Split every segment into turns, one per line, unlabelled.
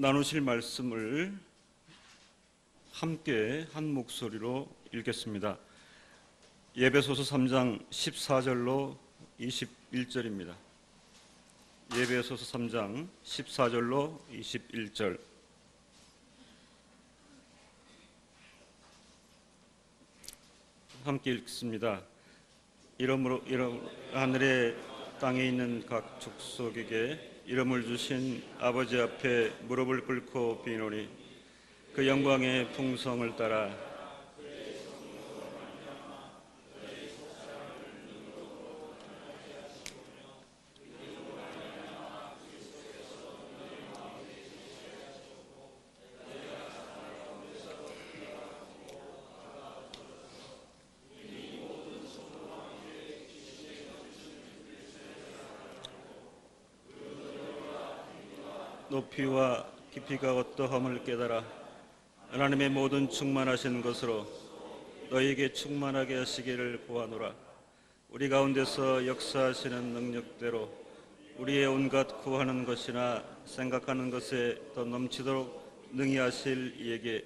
나누실 말씀을 함께 한 목소리로 읽겠습니다. 에베소서 3장 14절로 21절입니다. 에베소서 3장 14절로 21절. 함께 읽습니다. 이러므로 하늘의 땅에 있는 각 족속에게 이름을 주신 아버지 앞에 무릎을 꿇고 비노니 그 영광의 풍성을 따라 높이와 깊이가 어떠함을 깨달아 하나님의 모든 충만하신 것으로 너희에게 충만하게 하시기를 구하노라. 우리 가운데서 역사하시는 능력대로 우리의 온갖 구하는 것이나 생각하는 것에 더 넘치도록 능히 하실 이에게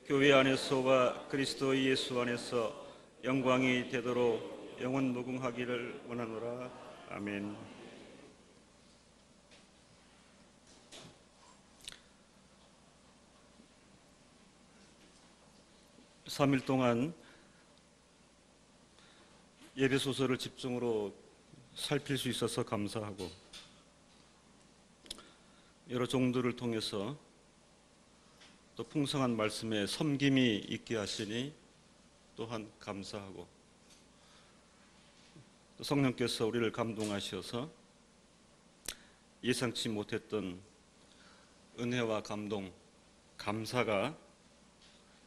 교회 안에서와 그리스도 예수 안에서 영광이 되도록 영원 무궁하기를 원하노라. 아멘. 3일 동안 예배소서를 집중으로 살필 수 있어서 감사하고 여러 종들을 통해서 또 풍성한 말씀에 섬김이 있게 하시니 또한 감사하고 또 성령께서 우리를 감동하셔서 예상치 못했던 은혜와 감동, 감사가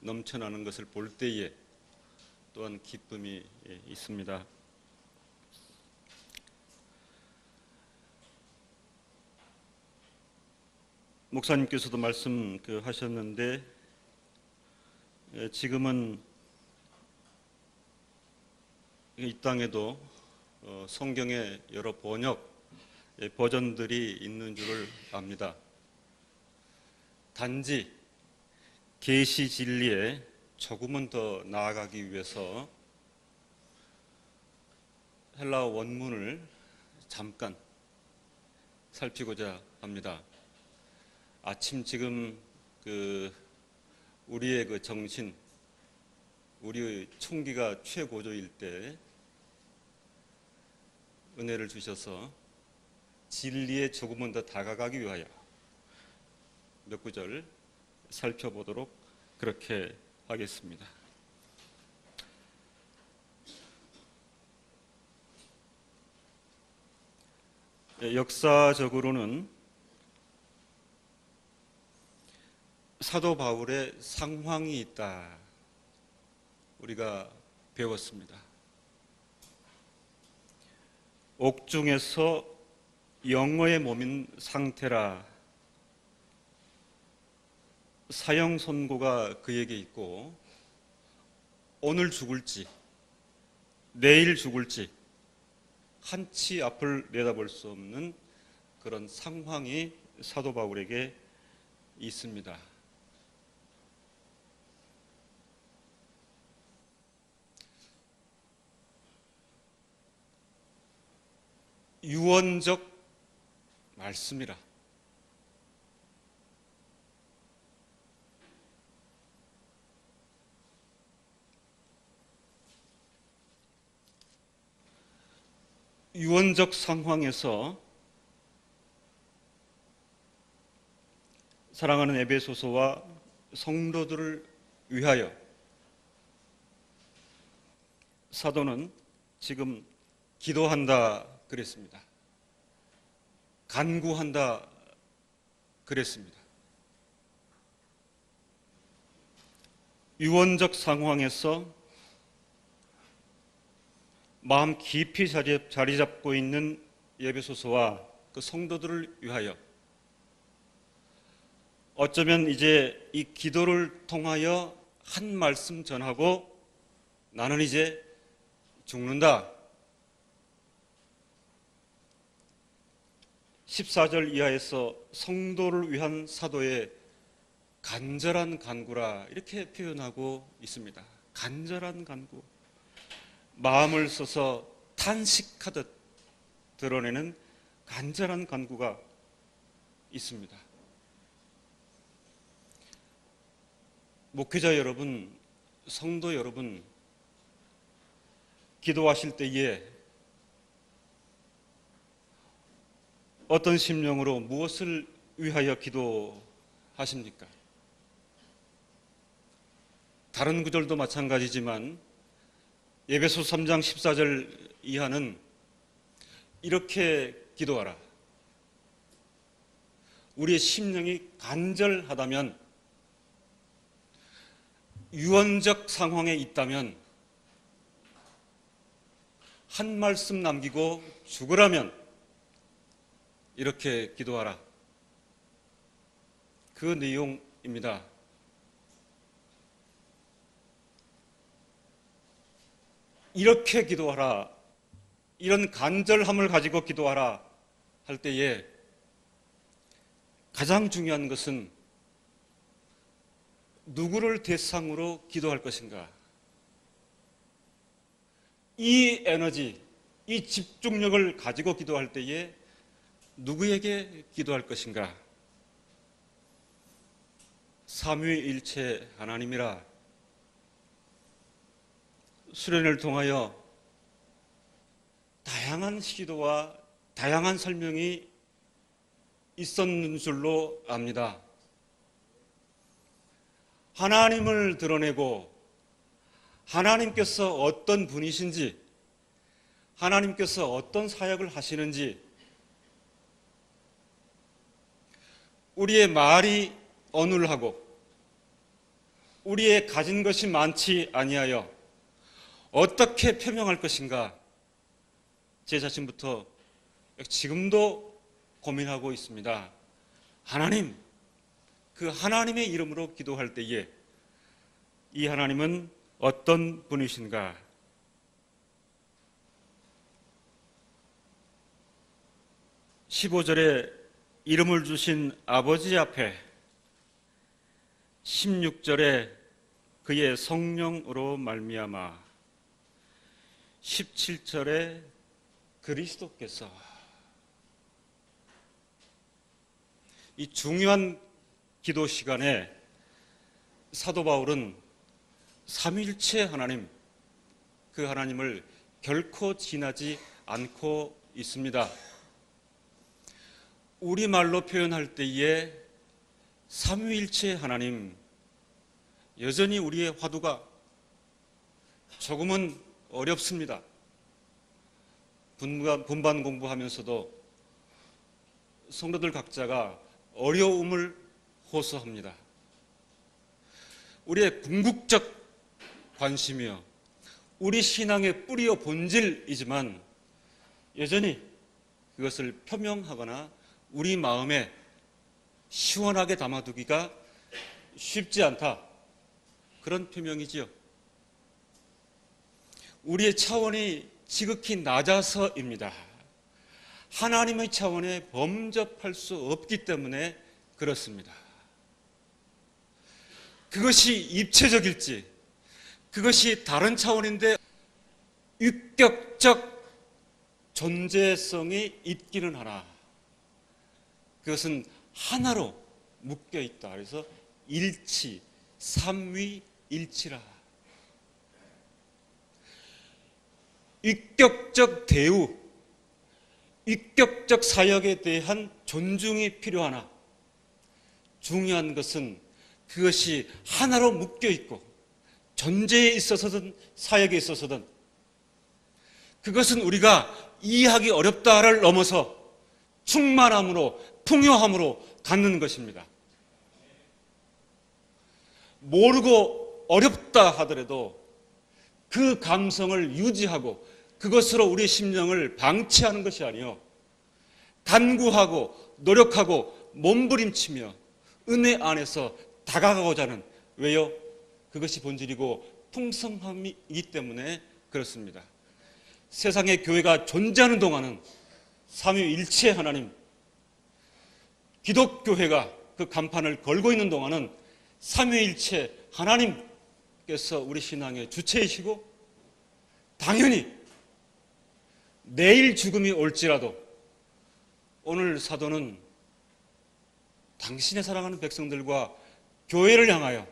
넘쳐나는 것을 볼 때에 또한 기쁨이 있습니다. 목사님께서도 말씀하셨는데 지금은 이 땅에도 성경의 여러 번역 버전들이 있는 줄을 압니다. 단지 계시 진리에 조금은 더 나아가기 위해서 헬라어 원문을 잠깐 살피고자 합니다. 아침 지금 우리의 정신, 우리의 총기가 최고조일 때 은혜를 주셔서 진리에 조금은 더 다가가기 위하여 몇 구절 살펴보도록 그렇게 하겠습니다. 역사적으로는 사도 바울의 상황이 있다. 우리가 배웠습니다. 옥중에서 영어의 몸인 상태라 사형 선고가 그에게 있고 오늘 죽을지 내일 죽을지 한치 앞을 내다볼 수 없는 그런 상황이 사도 바울에게 있습니다. 유언적 말씀이라 유언적 상황에서 사랑하는 에베소서와 성도들을 위하여 사도는 지금 기도한다 그랬습니다. 간구한다 그랬습니다. 유언적 상황에서 마음 깊이 자리 잡고 있는 에베소서와 그 성도들을 위하여 어쩌면 이제 이 기도를 통하여 한 말씀 전하고 나는 이제 죽는다. 14절 이하에서 성도를 위한 사도의 간절한 간구라 이렇게 표현하고 있습니다. 간절한 간구, 마음을 써서 탄식하듯 드러내는 간절한 간구가 있습니다. 목회자 여러분, 성도 여러분, 기도하실 때에 어떤 심령으로 무엇을 위하여 기도하십니까? 다른 구절도 마찬가지지만 에베소 3장 14절 이하는 이렇게 기도하라. 우리의 심령이 간절하다면, 유언적 상황에 있다면, 한 말씀 남기고 죽으라면 이렇게 기도하라. 그 내용입니다. 이렇게 기도하라, 이런 간절함을 가지고 기도하라 할 때에 가장 중요한 것은 누구를 대상으로 기도할 것인가? 이 에너지, 이 집중력을 가지고 기도할 때에 누구에게 기도할 것인가? 삼위일체 하나님이라. 수련을 통하여 다양한 시도와 다양한 설명이 있었는 줄로 압니다. 하나님을 드러내고 하나님께서 어떤 분이신지, 하나님께서 어떤 사역을 하시는지, 우리의 말이 어눌하고 우리의 가진 것이 많지 아니하여 어떻게 표명할 것인가, 제 자신부터 지금도 고민하고 있습니다. 하나님, 그 하나님의 이름으로 기도할 때에 이 하나님은 어떤 분이신가? 15절에 이름을 주신 아버지 앞에, 16절에 그의 성령으로 말미암아, 17절에 그리스도께서. 이 중요한 기도 시간에 사도 바울은 삼위일체 하나님, 그 하나님을 결코 지나지 않고 있습니다. 우리말로 표현할 때에 삼위일체 하나님, 여전히 우리의 화두가 조금은 어렵습니다. 분반 공부하면서도 성도들 각자가 어려움을 호소합니다. 우리의 궁극적 관심이요, 우리 신앙의 뿌리요 본질이지만 여전히 그것을 표명하거나 우리 마음에 시원하게 담아두기가 쉽지 않다, 그런 표명이지요. 우리의 차원이 지극히 낮아서입니다. 하나님의 차원에 범접할 수 없기 때문에 그렇습니다. 그것이 입체적일지, 그것이 다른 차원인데 유격적 존재성이 있기는 하나 그것은 하나로 묶여 있다. 그래서 일치, 삼위일치라. 유격적 대우, 유격적 사역에 대한 존중이 필요하나 중요한 것은 그것이 하나로 묶여 있고 존재에 있어서든 사역에 있어서든 그것은 우리가 이해하기 어렵다를 넘어서 충만함으로, 풍요함으로 갖는 것입니다. 모르고 어렵다 하더라도 그 감성을 유지하고 그것으로 우리 심령을 방치하는 것이 아니요, 간구하고 노력하고 몸부림치며 은혜 안에서 다가가고자 하는, 왜요? 그것이 본질이고 풍성함이기 때문에 그렇습니다. 세상의 교회가 존재하는 동안은 삼위일체 하나님, 기독교회가 그 간판을 걸고 있는 동안은 삼위일체 하나님께서 우리 신앙의 주체이시고, 당연히 내일 죽음이 올지라도 오늘 사도는 당신의 사랑하는 백성들과 교회를 향하여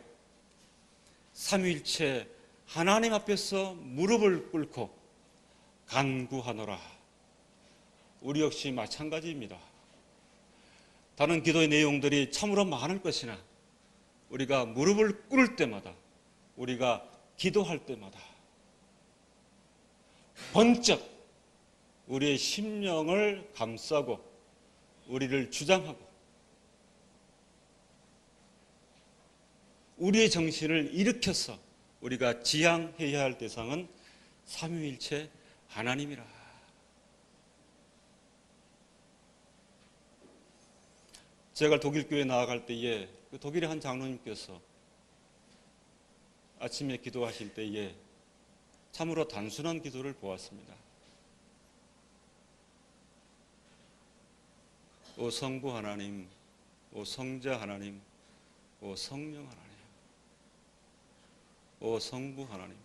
삼위일체 하나님 앞에서 무릎을 꿇고 간구하노라. 우리 역시 마찬가지입니다. 다른 기도의 내용들이 참으로 많을 것이나 우리가 무릎을 꿇을 때마다, 우리가 기도할 때마다 번쩍 우리의 심령을 감싸고 우리를 주장하고 우리의 정신을 일으켜서 우리가 지향해야 할 대상은 삼위일체 하나님이라. 제가 독일 교회에 나아갈 때에 그 독일의 한 장로님께서 아침에 기도하실 때에 참으로 단순한 기도를 보았습니다. 오 성부 하나님, 오 성자 하나님, 오 성령 하나님, 오 성부 하나님,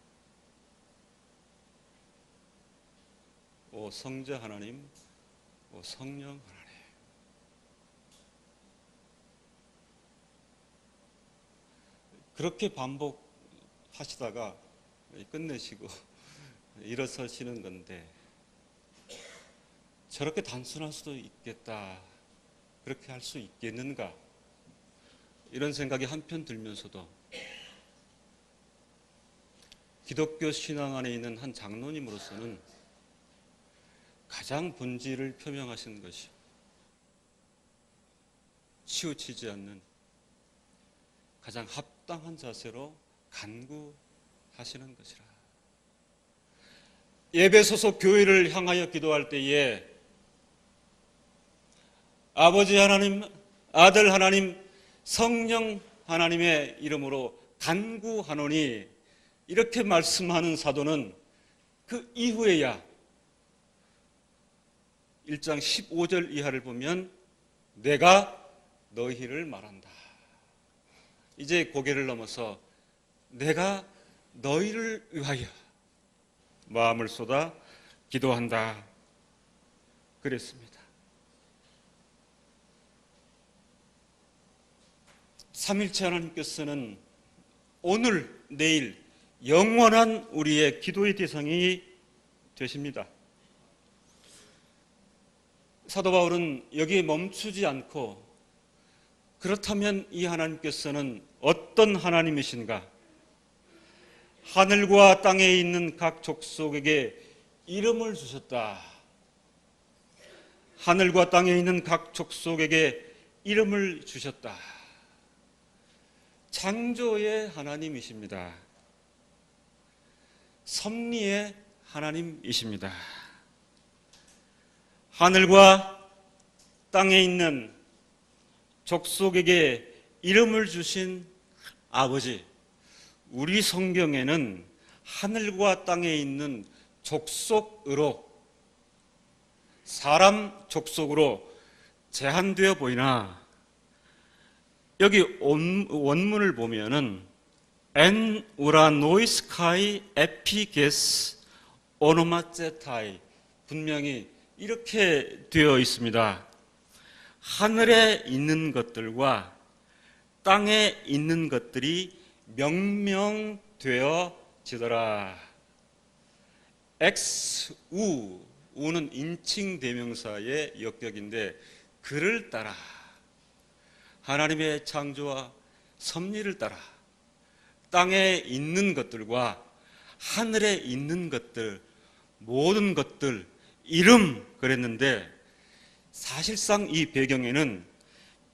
오 성자 하나님, 오 성령 하나님. 그렇게 반복하시다가 끝내시고 일어서시는 건데, 저렇게 단순할 수도 있겠다, 그렇게 할 수 있겠는가, 이런 생각이 한편 들면서도 기독교 신앙 안에 있는 한 장로님으로서는 가장 본질을 표명하신 것이 치우치지 않는 가장 합당한 자세로 간구하시는 것이라. 예배 소속 교회를 향하여 기도할 때에 아버지 하나님, 아들 하나님, 성령 하나님의 이름으로 간구하노니, 이렇게 말씀하는 사도는 그 이후에야 1장 15절 이하를 보면 내가 너희를 말한다. 이제 고개를 넘어서 내가 너희를 위하여 마음을 쏟아 기도한다 그랬습니다. 삼일체 하나님께서는 오늘, 내일 영원한 우리의 기도의 대상이 되십니다. 사도 바울은 여기에 멈추지 않고, 그렇다면 이 하나님께서는 어떤 하나님이신가? 하늘과 땅에 있는 각 족속에게 이름을 주셨다. 하늘과 땅에 있는 각 족속에게 이름을 주셨다. 창조의 하나님이십니다. 섭리의 하나님이십니다. 하늘과 땅에 있는 족속에게 이름을 주신 아버지, 우리 성경에는 하늘과 땅에 있는 족속으로, 사람 족속으로 제한되어 보이나, 여기 원문을 보면은 엔 우라노이스카이 에피게스 오노마제타이, 분명히 이렇게 되어 있습니다. 하늘에 있는 것들과 땅에 있는 것들이 명명되어지더라. 엑스-우, 우는 인칭대명사의 역격인데, 그를 따라, 하나님의 창조와 섭리를 따라 땅에 있는 것들과 하늘에 있는 것들, 모든 것들 이름 그랬는데, 사실상 이 배경에는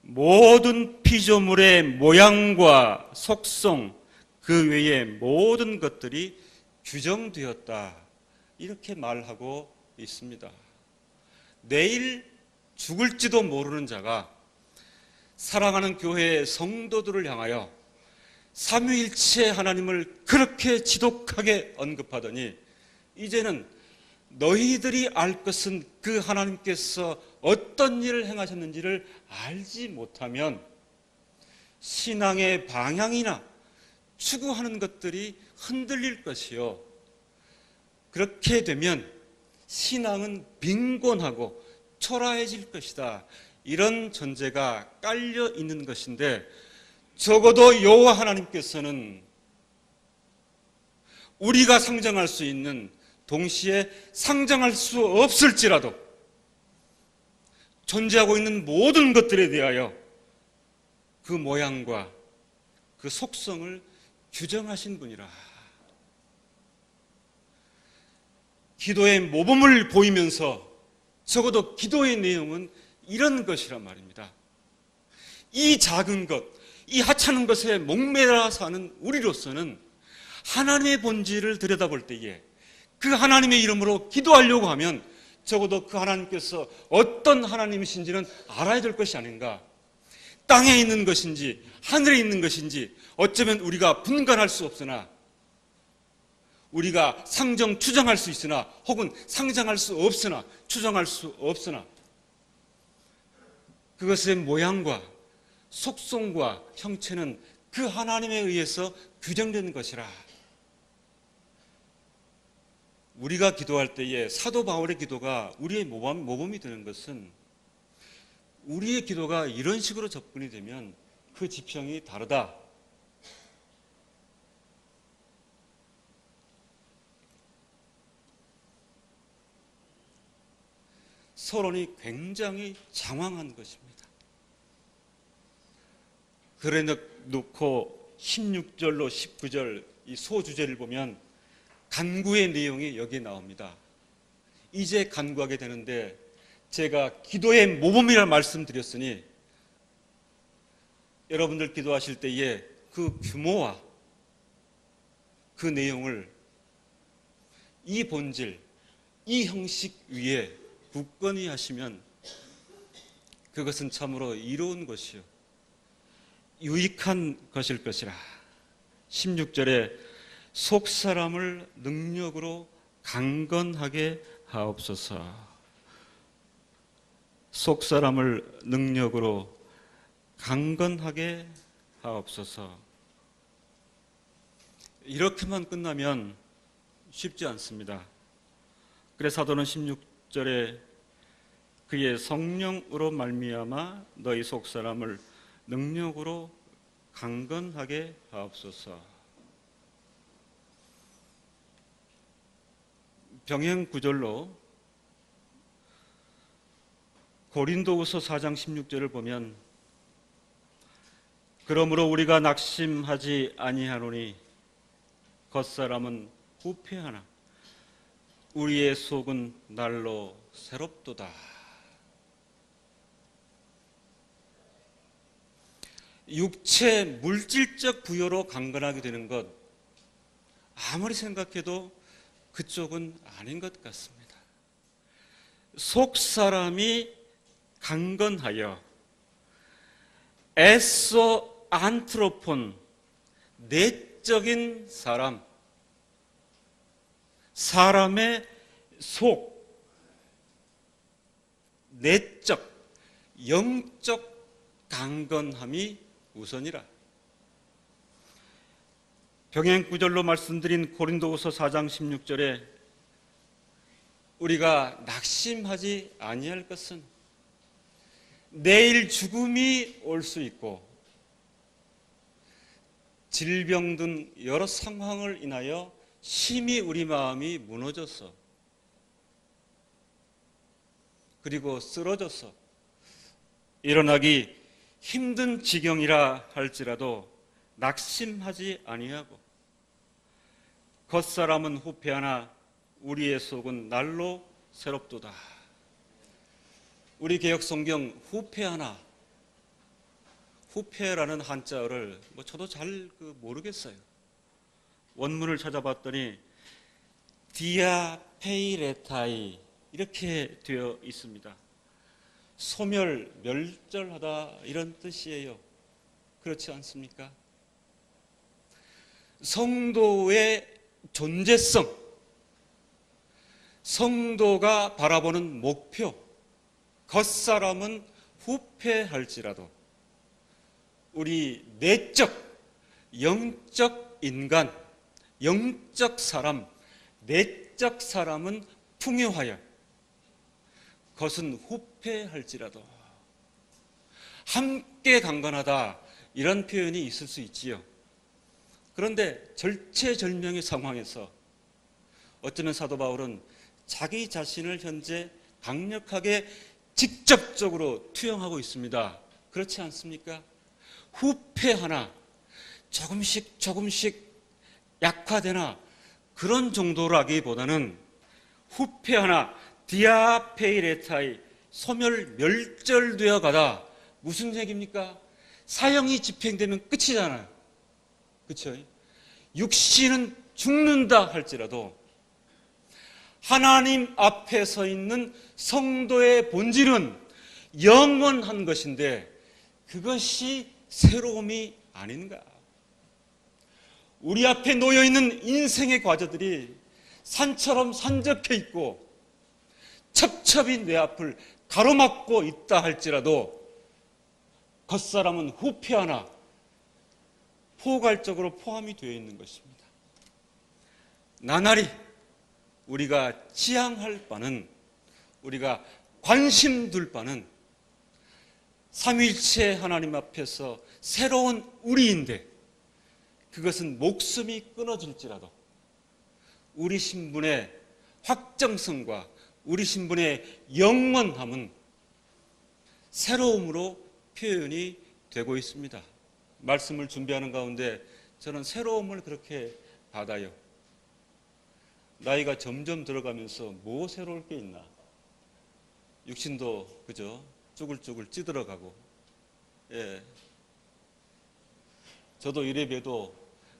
모든 피조물의 모양과 속성, 그 외의 모든 것들이 규정되었다, 이렇게 말하고 있습니다. 내일 죽을지도 모르는 자가 사랑하는 교회의 성도들을 향하여 삼위일체 하나님을 그렇게 지독하게 언급하더니, 이제는 너희들이 알 것은 그 하나님께서 어떤 일을 행하셨는지를 알지 못하면 신앙의 방향이나 추구하는 것들이 흔들릴 것이요. 그렇게 되면 신앙은 빈곤하고 초라해질 것이다. 이런 전제가 깔려 있는 것인데, 적어도 여호와 하나님께서는 우리가 상정할 수 있는, 동시에 상정할 수 없을지라도 존재하고 있는 모든 것들에 대하여 그 모양과 그 속성을 규정하신 분이라. 기도의 모범을 보이면서 적어도 기도의 내용은 이런 것이란 말입니다. 이 작은 것, 이 하찮은 것에 목매라 사는 우리로서는 하나님의 본질을 들여다볼 때에 그 하나님의 이름으로 기도하려고 하면 적어도 그 하나님께서 어떤 하나님이신지는 알아야 될 것이 아닌가. 땅에 있는 것인지 하늘에 있는 것인지 어쩌면 우리가 분간할 수 없으나, 우리가 상정 추정할 수 있으나, 혹은 상정할 수 없으나, 추정할 수 없으나, 그것의 모양과 속성과 형체는 그 하나님에 의해서 규정된 것이라. 우리가 기도할 때에 사도 바울의 기도가 우리의 모범이 되는 것은, 우리의 기도가 이런 식으로 접근이 되면 그 지평이 다르다. 서론이 굉장히 장황한 것입니다. 그래 놓고 16절로 19절 이 소주제를 보면 간구의 내용이 여기에 나옵니다. 이제 간구하게 되는데, 제가 기도의 모범이라 말씀드렸으니 여러분들 기도하실 때에 그 규모와 그 내용을 이 본질, 이 형식 위에 굳건히 하시면 그것은 참으로 이로운 것이요 유익한 것일 것이라. 16절에 속사람을 능력으로 강건하게 하옵소서. 속사람을 능력으로 강건하게 하옵소서. 이렇게만 끝나면 쉽지 않습니다. 그래서 사도는 16절에 그의 성령으로 말미암아 너희 속사람을 능력으로 강건하게 하옵소서. 병행 구절로 고린도후서 4장 16절을 보면, 그러므로 우리가 낙심하지 아니하노니 겉사람은 후패하나 우리의 속은 날로 새롭도다. 육체 물질적 부여로 강건하게 되는 것, 아무리 생각해도 그쪽은 아닌 것 같습니다. 속사람이 강건하여 에소 안트로폰, 내적인 사람, 사람의 속, 내적, 영적 강건함이 우선이라. 병행 구절로 말씀드린 고린도후서 4장 16절에 우리가 낙심하지 아니할 것은 내일 죽음이 올 수 있고 질병 등 여러 상황을 인하여 심히 우리 마음이 무너져서 그리고 쓰러져서 일어나기 힘든 지경이라 할지라도 낙심하지 아니하고 겉사람은 후패하나 우리의 속은 날로 새롭도다. 우리 개역성경 후패하나, 후패라는 한자어를 저도 잘 모르겠어요. 원문을 찾아봤더니 디아페이레타이 이렇게 되어 있습니다. 소멸, 멸절하다 이런 뜻이에요. 그렇지 않습니까? 성도의 존재성,
성도가 바라보는 목표, 겉사람은 후패할지라도 우리 내적, 영적 인간, 영적 사람, 내적 사람은 풍요하여 겉은 후패할지라도 함께 강건하다, 이런 표현이 있을 수 있지요. 그런데 절체절명의 상황에서 어쩌면 사도 바울은 자기 자신을 현재 강력하게 직접적으로 투영하고 있습니다. 그렇지 않습니까? 후패하나 조금씩 약화되나 그런 정도라기보다는 후패하나 디아페이레타이, 소멸 멸절되어 가다. 무슨 얘기입니까? 사형이 집행되면 끝이잖아요. 그렇죠? 육신은 죽는다 할지라도 하나님 앞에 서 있는 성도의 본질은 영원한 것인데 그것이 새로움이 아닌가? 우리 앞에 놓여 있는 인생의 과제들이 산처럼 산적해 있고 첩첩이 내 앞을 가로막고 있다 할지라도 겉사람은 후패하나 포괄적으로 포함이 되어 있는 것입니다. 나날이 우리가 지향할 바는, 우리가 관심 둘 바는 삼위일체 하나님 앞에서 새로운 우리인데 그것은 목숨이 끊어질지라도 우리 신분의 확정성과 우리 신분의 영원함은 새로움으로 표현이 되고 있습니다. 말씀을 준비하는 가운데 저는 새로움을 그렇게 받아요. 나이가 점점 들어가면서 뭐 새로울 게 있나? 육신도 그죠? 쭈글쭈글 찌들어가고, 예. 저도 이래 봬도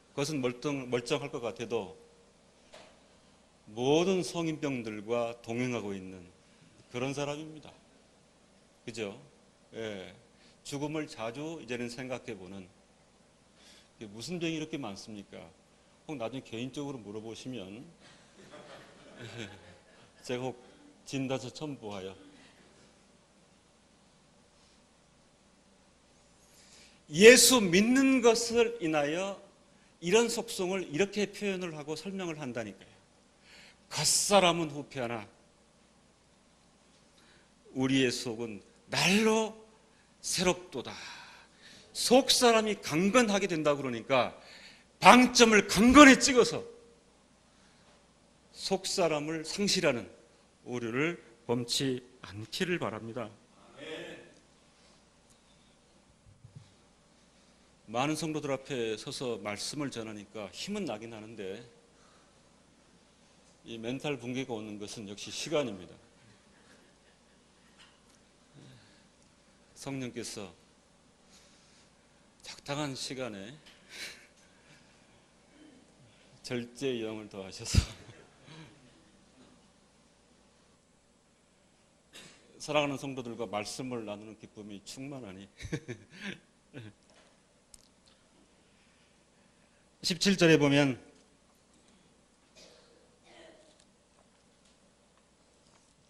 그것은 멀쩡할 것 같아도 모든 성인병들과 동행하고 있는 그런 사람입니다. 그죠? 예. 죽음을 자주 이제는 생각해보는, 무슨 병이 이렇게 많습니까? 혹 나중에 개인적으로 물어보시면 제가 혹 진단서 첨부하여 예수 믿는 것을 인하여 이런 속성을 이렇게 표현을 하고 설명을 한다니까요. 겉사람은 후패하나 우리의 속은 날로 새롭도다. 속사람이 강건하게 된다고 그러니까 방점을 강건히 찍어서 속사람을 상실하는 오류를 범치 않기를 바랍니다. 많은 성도들 앞에 서서 말씀을 전하니까 힘은 나긴 하는데 이 멘탈 붕괴가 오는 것은 역시 시간입니다. 성령께서 적당한 시간에 절제의 영을 더하셔서 사랑하는 성도들과 말씀을 나누는 기쁨이 충만하니 17절에 보면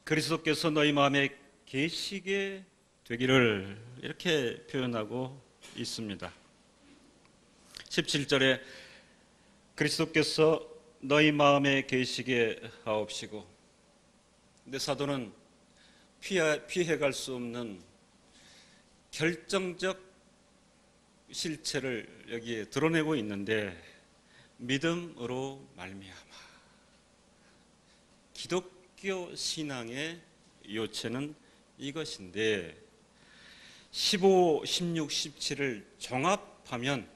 그리스도께서 너희 마음에 계시게 되기를 이렇게 표현하고 있습니다. 17절에 그리스도께서 너희 마음에 계시게 하옵시고, 근데 사도는 피해갈 수 없는 결정적 실체를 여기에 드러내고 있는데 믿음으로 말미암아. 기독교 신앙의 요체는 이것인데 15, 16, 17을 종합하면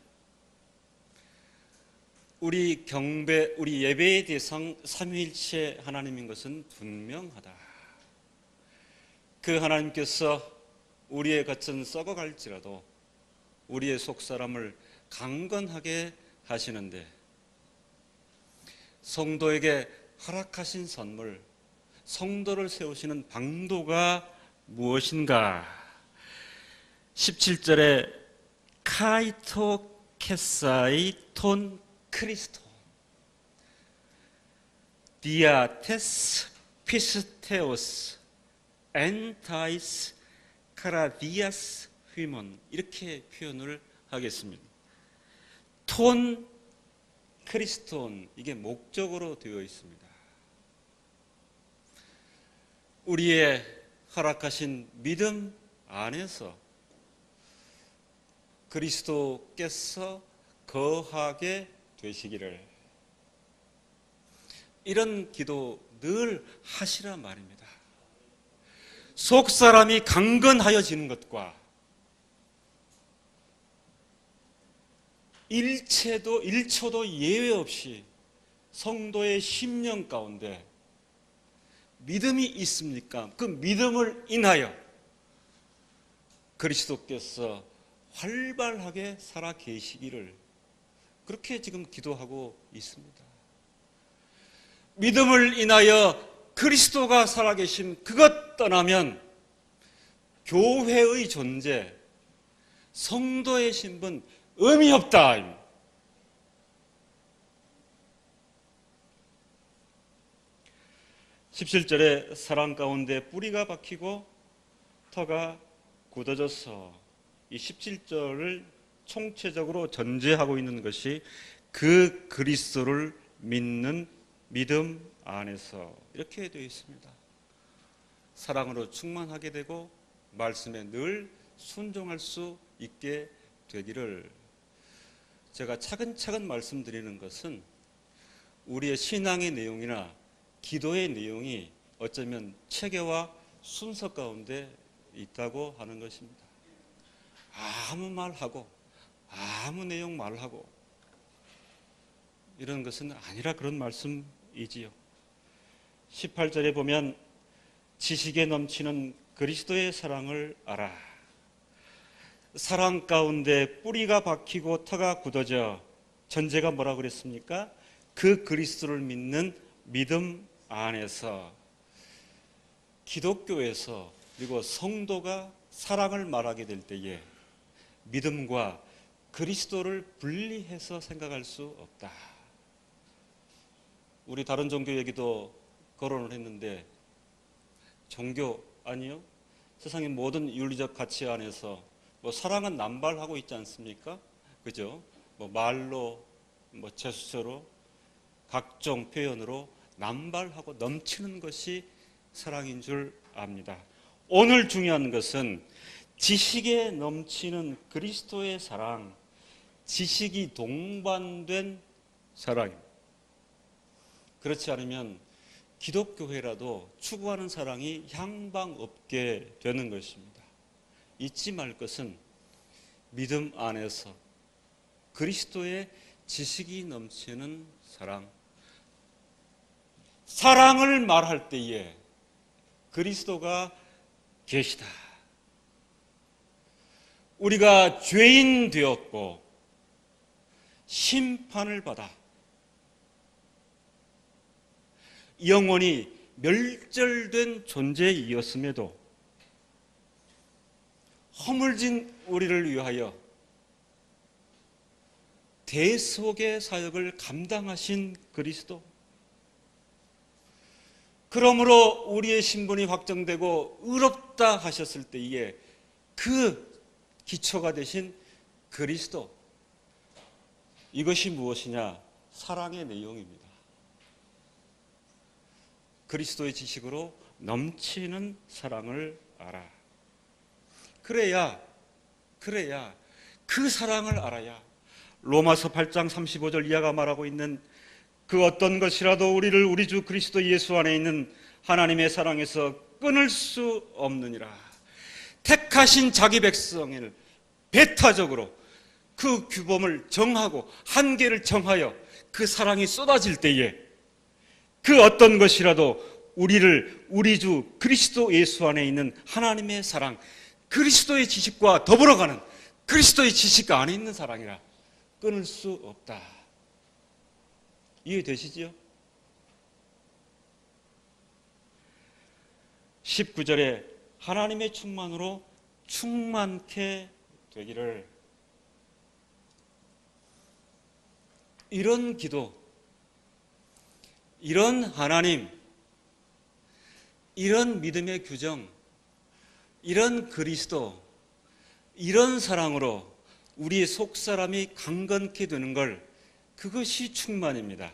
우리 경배, 우리 예배의 대상 삼위일체 하나님인 것은 분명하다. 그 하나님께서 우리의 겉은 썩어갈지라도 우리의 속사람을 강건하게 하시는데 성도에게 허락하신 선물, 성도를 세우시는 방도가 무엇인가? 17절에 카이토 케사이 톤 크리스토 디아테스 피스테오스 엔타이스 카라디아스 휘먼, 이렇게 표현을 하겠습니다. 톤 크리스톤, 이게 목적으로 되어 있습니다. 우리의 허락하신 믿음 안에서 그리스도께서 거하게 되시기를, 이런 기도 늘 하시란 말입니다. 속사람이 강건하여지는 것과 일초도 예외 없이 성도의 심령 가운데 믿음이 있습니까? 그 믿음을 인하여 그리스도께서 활발하게 살아 계시기를, 그렇게 지금 기도하고 있습니다. 믿음을 인하여 그리스도가 살아계심 그것 떠나면 교회의 존재, 성도의 신분 의미 없다. 17절에 사랑 가운데 뿌리가 박히고 터가 굳어져서, 이 17절을 총체적으로 전제하고 있는 것이 그 그리스도를 믿는 믿음 안에서, 이렇게 되어 있습니다. 사랑으로 충만하게 되고 말씀에 늘 순종할 수 있게 되기를. 제가 차근차근 말씀드리는 것은 우리의 신앙의 내용이나 기도의 내용이 어쩌면 체계와 순서 가운데 있다고 하는 것입니다. 아무 말하고 아무 내용 말하고 이런 것은 아니라 그런 말씀이지요. 18절에 보면 지식에 넘치는 그리스도의 사랑을 알아. 사랑 가운데 뿌리가 박히고 터가 굳어져, 전제가 뭐라고 그랬습니까? 그 그리스도를 믿는 믿음 안에서. 기독교에서 그리고 성도가 사랑을 말하게 될 때에 믿음과 그리스도를 분리해서 생각할 수 없다. 우리 다른 종교 얘기도 거론을 했는데, 종교 아니요? 세상의 모든 윤리적 가치 안에서 사랑은 남발하고 있지 않습니까? 그죠? 말로, 제스처로, 각종 표현으로 남발하고 넘치는 것이 사랑인 줄 압니다. 오늘 중요한 것은 지식에 넘치는 그리스도의 사랑, 지식이 동반된 사랑입니다. 그렇지 않으면 기독교회라도 추구하는 사랑이 향방 없게 되는 것입니다. 잊지 말 것은 믿음 안에서 그리스도의 지식이 넘치는 사랑, 사랑을 말할 때에 그리스도가 계시다. 우리가 죄인 되었고 심판을 받아 영원히 멸절된 존재이었음에도 허물진 우리를 위하여 대속의 사역을 감당하신 그리스도, 그러므로 우리의 신분이 확정되고 의롭다 하셨을 때에 그 기초가 되신 그리스도, 이것이 무엇이냐? 사랑의 내용입니다. 그리스도의 지식으로 넘치는 사랑을 알아. 그래야 그 사랑을 알아야 로마서 8장 35절 이하가 말하고 있는 그 어떤 것이라도 우리를 우리 주 그리스도 예수 안에 있는 하나님의 사랑에서 끊을 수 없느니라. 택하신 자기 백성을 배타적으로 그 규범을 정하고 한계를 정하여 그 사랑이 쏟아질 때에 그 어떤 것이라도 우리를 우리 주 그리스도 예수 안에 있는 하나님의 사랑, 그리스도의 지식과 더불어가는 그리스도의 지식 안에 있는 사랑이라 끊을 수 없다. 이해되시죠? 19절에 하나님의 충만으로 충만케 되기를, 이런 기도, 이런 하나님, 이런 믿음의 규정, 이런 그리스도, 이런 사랑으로 우리 속사람이 강건케 되는 걸, 그것이 충만입니다.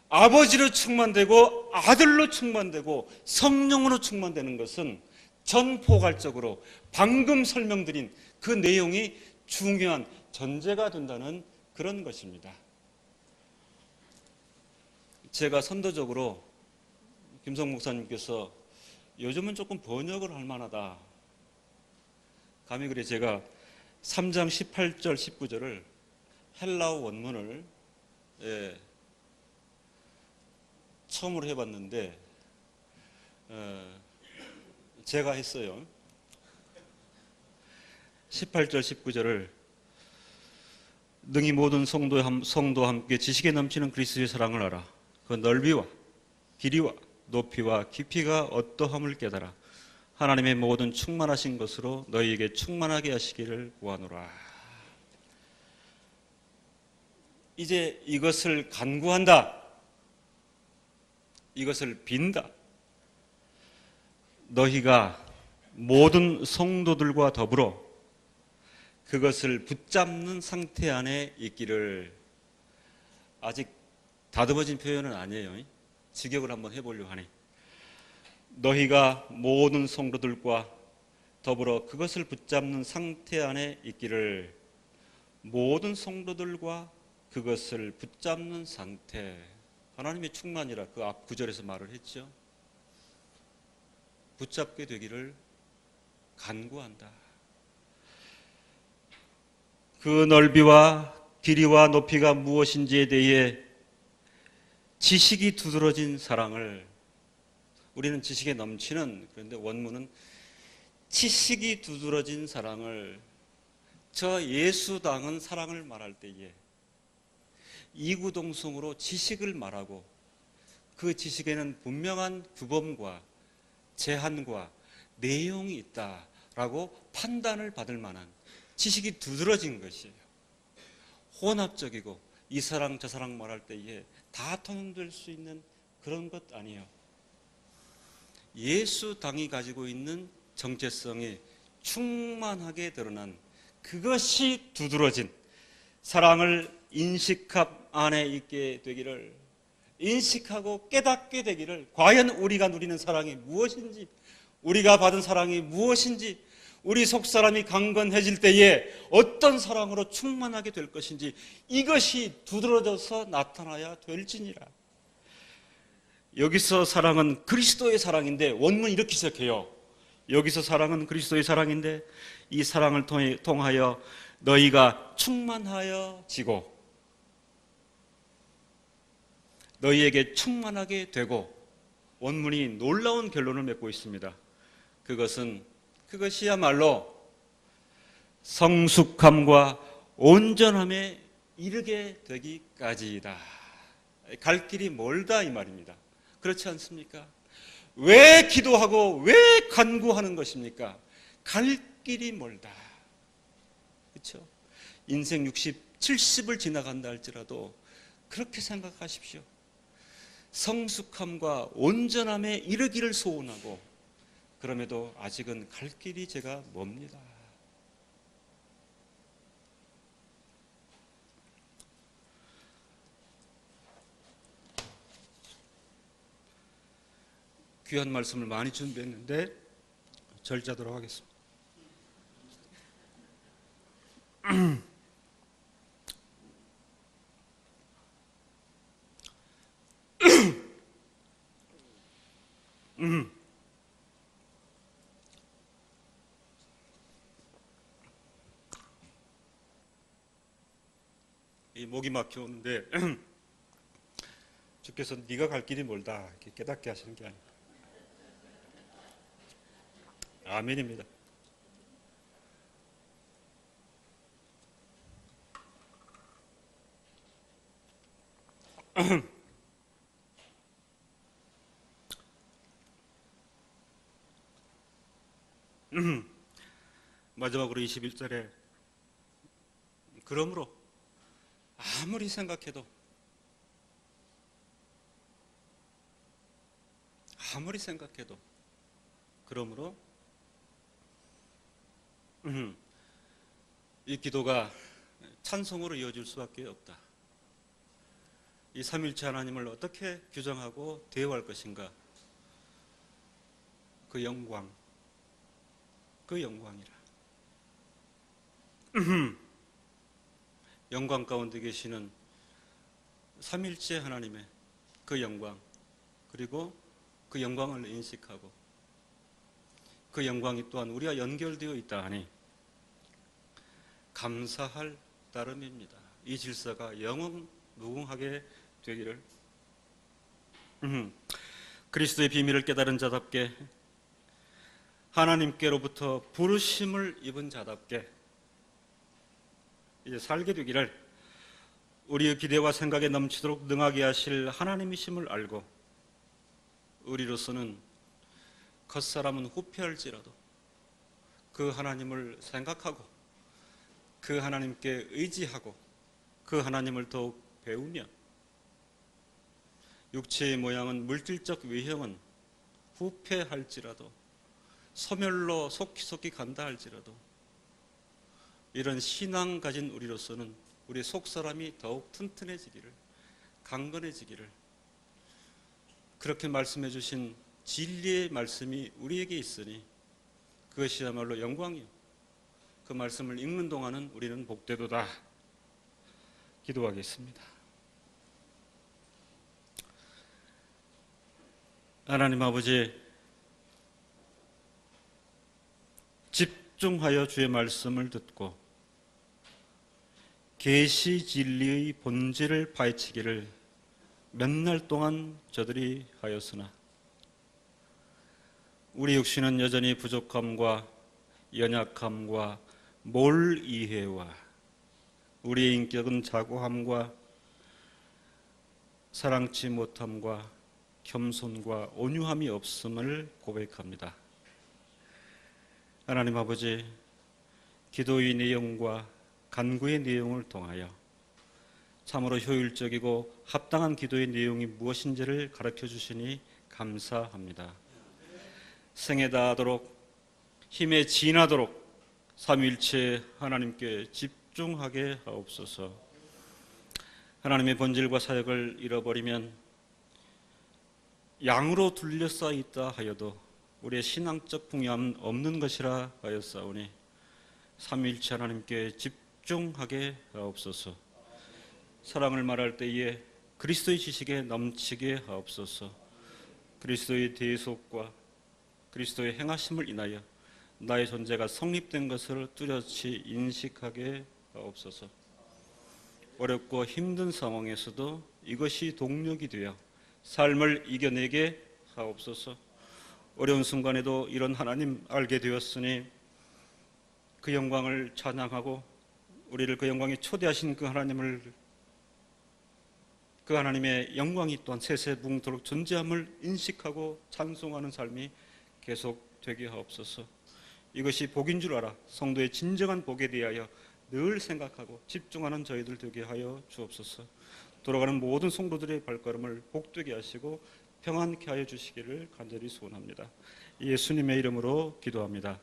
아버지로 충만되고 아들로 충만되고 성령으로 충만되는 것은 전포괄적으로 방금 설명드린 그 내용이 중요한 전제가 된다는 그런 것입니다. 제가 선도적으로 김성 목사님께서 요즘은 조금 번역을 할 만하다, 감히 그래 제가 3장 18절 19절을 헬라어 원문을 처음으로 해봤는데 제가 했어요. 18절 19절을 능히 모든 성도와 함께 지식에 넘치는 그리스도의 사랑을 알아. 그 넓이와 길이와 높이와 깊이가 어떠함을 깨달아 하나님의 모든 충만하신 것으로 너희에게 충만하게 하시기를 구하노라. 이제 이것을 간구한다, 이것을 빈다. 너희가 모든 성도들과 더불어 그것을 붙잡는 상태 안에 있기를. 아직 다듬어진 표현은 아니에요. 직역을 한번 해보려고 하니, 너희가 모든 성도들과 더불어 그것을 붙잡는 상태 안에 있기를. 모든 성도들과 그것을 붙잡는 상태, 하나님의 충만이라 그 앞 구절에서 말을 했죠. 붙잡게 되기를 간구한다. 그 넓이와 길이와 높이가 무엇인지에 대해 지식이 두드러진 사랑을, 우리는 지식에 넘치는, 그런데 원문은 지식이 두드러진 사랑을, 저 예수당은 사랑을 말할 때에 이구동성으로 지식을 말하고 그 지식에는 분명한 규범과 제한과 내용이 있다라고 판단을 받을 만한 지식이 두드러진 것이에요. 혼합적이고 이 사랑 저 사랑 말할 때에 다 통용될 수 있는 그런 것 아니에요. 예수당이 가지고 있는 정체성이 충만하게 드러난, 그것이 두드러진 사랑을 인식함 안에 있게 되기를, 인식하고 깨닫게 되기를. 과연 우리가 누리는 사랑이 무엇인지, 우리가 받은 사랑이 무엇인지, 우리 속사람이 강건해질 때에 어떤 사랑으로 충만하게 될 것인지, 이것이 두드러져서 나타나야 될지니라. 여기서 사랑은 그리스도의 사랑인데, 원문이 이렇게 시작해요. 여기서 사랑은 그리스도의 사랑인데 이 사랑을 통하여 너희가 충만하여지고 너희에게 충만하게 되고, 원문이 놀라운 결론을 맺고 있습니다. 그것이야말로 성숙함과 온전함에 이르게 되기까지이다. 갈 길이 멀다 이 말입니다. 그렇지 않습니까? 왜 기도하고 왜 간구하는 것입니까? 갈 길이 멀다. 그렇죠? 인생 60, 70을 지나간다 할지라도 그렇게 생각하십시오. 성숙함과 온전함에 이르기를 소원하고, 그럼에도 아직은 갈 길이 제가 멉니다. 귀한 말씀을 많이 준비했는데 절제하도록 하겠습니다. 이 목이 막혀오는데 주께서 네가 갈 길이 멀다 이렇게 깨닫게 하시는 게 아닙니다. 아멘입니다. 마지막으로 21절에 그러므로 아무리 생각해도 아무리 생각해도. 그러므로 이 기도가 찬송으로 이어질 수밖에 없다. 이 삼일체 하나님을 어떻게 규정하고 대우할 것인가? 그 영광, 그 영광이라. 영광 가운데 계시는 삼일체 하나님의 그 영광, 그리고 그 영광을 인식하고 그 영광이 또한 우리와 연결되어 있다 하니 감사할 따름입니다. 이 질서가 영원 무궁하게 되기를. 그리스도의 비밀을 깨달은 자답게, 하나님께로부터 부르심을 입은 자답게 이제 살게 되기를, 우리의 기대와 생각에 넘치도록 능하게 하실 하나님이심을 알고, 우리로서는 겉사람은 후패할지라도 그 하나님을 생각하고 그 하나님께 의지하고 그 하나님을 더욱 배우며, 육체의 모양은 물질적 외형은 후패할지라도 소멸로 속히 간다 할지라도 이런 신앙 가진 우리로서는 우리 속사람이 더욱 튼튼해지기를, 강건해지기를, 그렇게 말씀해 주신 진리의 말씀이 우리에게 있으니 그것이야말로 영광이요, 그 말씀을 읽는 동안은 우리는 복되도다. 기도하겠습니다. 하나님 아버지, 집중하여 주의 말씀을 듣고 계시 진리의 본질을 파헤치기를 몇 날 동안 저들이 하였으나 우리 육신은 여전히 부족함과 연약함과 몰이해와 우리의 인격은 자고함과 사랑치 못함과 겸손과 온유함이 없음을 고백합니다. 하나님 아버지, 기도의 내용과 간구의 내용을 통하여 참으로 효율적이고 합당한 기도의 내용이 무엇인지를 가르쳐 주시니 감사합니다. 생에 다하도록, 힘에 지나도록 삼위일체 하나님께 집중하게 하옵소서. 하나님의 본질과 사역을 잃어버리면 양으로 둘러싸여 있다 하여도 우리의 신앙적 풍요함은 없는 것이라 하였사오니 삼위일체 하나님께 집중하게 하옵소서. 사랑을 말할 때에 그리스도의 지식에 넘치게 하옵소서. 그리스도의 대속과 그리스도의 행하심을 인하여 나의 존재가 성립된 것을 뚜렷이 인식하게 하옵소서. 어렵고 힘든 상황에서도 이것이 동력이 되어 삶을 이겨내게 하옵소서. 어려운 순간에도 이런 하나님 알게 되었으니 그 영광을 찬양하고 우리를 그 영광에 초대하신 그 하나님의 영광이 또한 세세붕토록 존재함을 인식하고 찬송하는 삶이 계속되게 하옵소서. 이것이 복인 줄 알아 성도의 진정한 복에 대하여 늘 생각하고 집중하는 저희들 되게 하여 주옵소서. 돌아가는 모든 성도들의 발걸음을 복되게 하시고 평안케 하여 주시기를 간절히 소원합니다. 예수님의 이름으로 기도합니다.